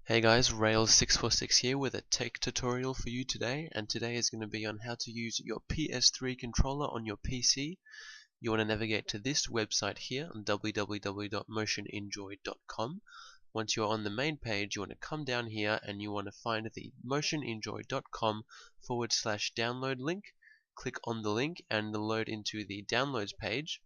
Hey guys, Rails646 here with a tech tutorial for you today, and today is going to be on how to use your PS3 controller on your PC. You want to navigate to this website here on www.motionenjoy.com. Once you're on the main page, you want to come down here and you want to find the motionenjoy.com/download link. Click on the link and load into the downloads page.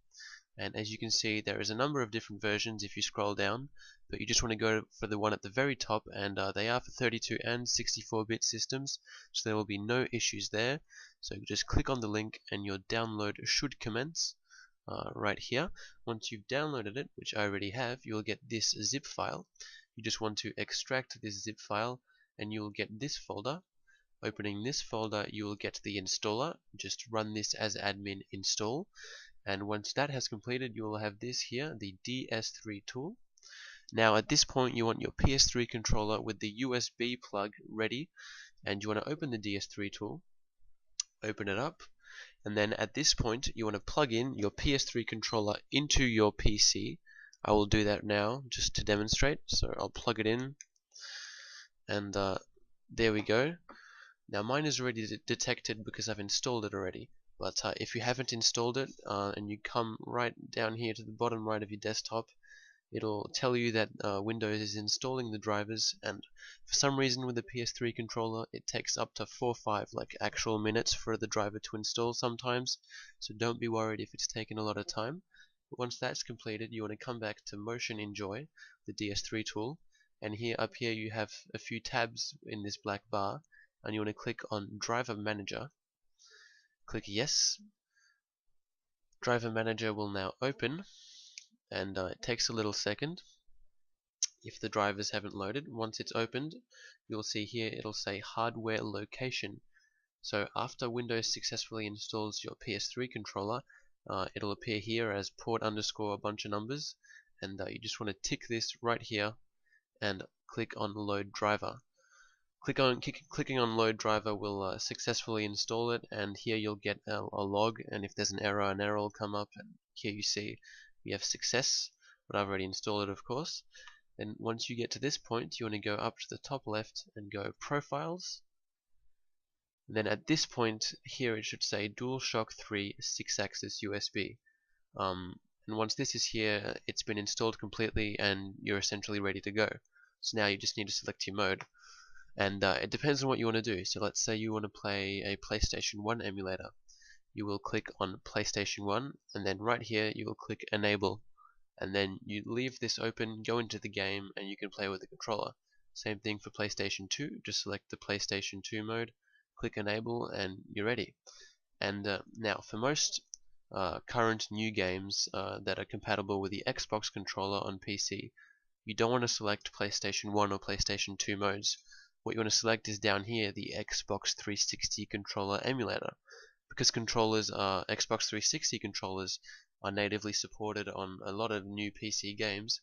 And as you can see, there is a number of different versions if you scroll down, but you just want to go for the one at the very top, and they are for 32 and 64-bit systems, so there will be no issues there. So just click on the link and your download should commence right here. Once you've downloaded it, which I already have, you'll get this zip file. You just want to extract this zip file and you'll get this folder. Opening this folder, you will get the installer. Just run this as admin install. And once that has completed, you will have this here, the DS3 tool. Now at this point you want your PS3 controller with the USB plug ready, and you want to open the DS3 tool, open it up, and then at this point you want to plug in your PS3 controller into your PC. I will do that now just to demonstrate, so I'll plug it in, and there we go. Now mine is already detected because I've installed it already. But if you haven't installed it and you come right down here to the bottom right of your desktop, it'll tell you that Windows is installing the drivers, and for some reason with the PS3 controller it takes up to 4 or 5 like actual minutes for the driver to install sometimes, so don't be worried if it's taken a lot of time. But once that's completed, you want to come back to Motion Enjoy, the DS3 tool, and here up here you have a few tabs in this black bar, and you want to click on Driver Manager. Click yes. Driver Manager will now open, and it takes a little second if the drivers haven't loaded. Once it's opened, you'll see here it'll say hardware location. So after Windows successfully installs your PS3 controller, it'll appear here as port underscore a bunch of numbers, and you just want to tick this right here and click on load driver. Clicking on load driver will successfully install it, and here you'll get a log, and if there's an error will come up, and here you see we have success, but I've already installed it, of course. Then once you get to this point, you want to go up to the top left and go profiles. And then at this point here it should say DualShock 3 6-axis USB. And once this is here, it's been installed completely and you're essentially ready to go. So now you just need to select your mode. And it depends on what you want to do. So let's say you want to play a PlayStation 1 emulator. You will click on PlayStation 1, and then right here you will click Enable. And then you leave this open, go into the game, and you can play with the controller. Same thing for PlayStation 2. Just select the PlayStation 2 mode, click Enable, and you're ready. And now for most current new games that are compatible with the Xbox controller on PC, you don't want to select PlayStation 1 or PlayStation 2 modes. What you want to select is down here the Xbox 360 controller emulator, because Xbox 360 controllers are natively supported on a lot of new PC games.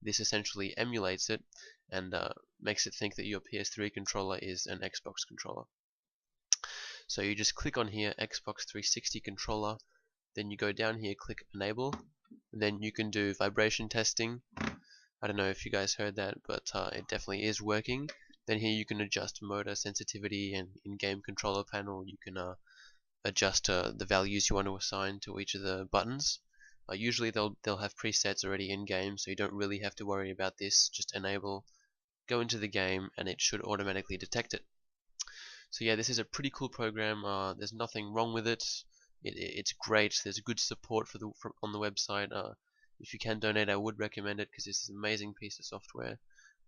This essentially emulates it and makes it think that your PS3 controller is an Xbox controller. So you just click on here Xbox 360 controller, then you go down here, click Enable, and then you can do vibration testing. I don't know if you guys heard that, but it definitely is working. Then here you can adjust motor sensitivity, and in-game controller panel you can adjust the values you want to assign to each of the buttons. Usually they'll have presets already in game, so you don't really have to worry about this. Just enable, go into the game, and it should automatically detect it. So yeah, this is a pretty cool program. There's nothing wrong with it. It's great. There's good support on the website. If you can donate, I would recommend it because this is an amazing piece of software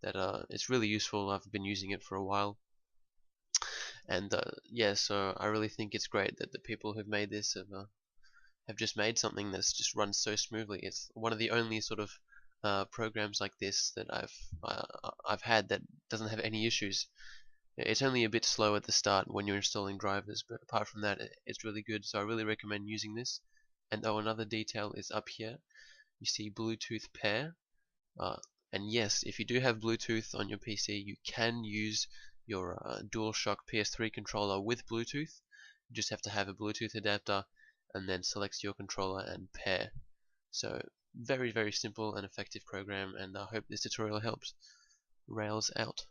that it's really useful. I've been using it for a while, and yeah, so I really think it's great that the people who've made this have just made something that's just runs so smoothly. It's one of the only sort of programs like this that I've had that doesn't have any issues. It's only a bit slow at the start when you're installing drivers, but apart from that, it's really good. So I really recommend using this. And oh, another detail is up here. You see Bluetooth pair. And yes, if you do have Bluetooth on your PC, you can use your DualShock PS3 controller with Bluetooth. You just have to have a Bluetooth adapter and then select your controller and pair. So very, very simple and effective program, and I hope this tutorial helps. Rails out.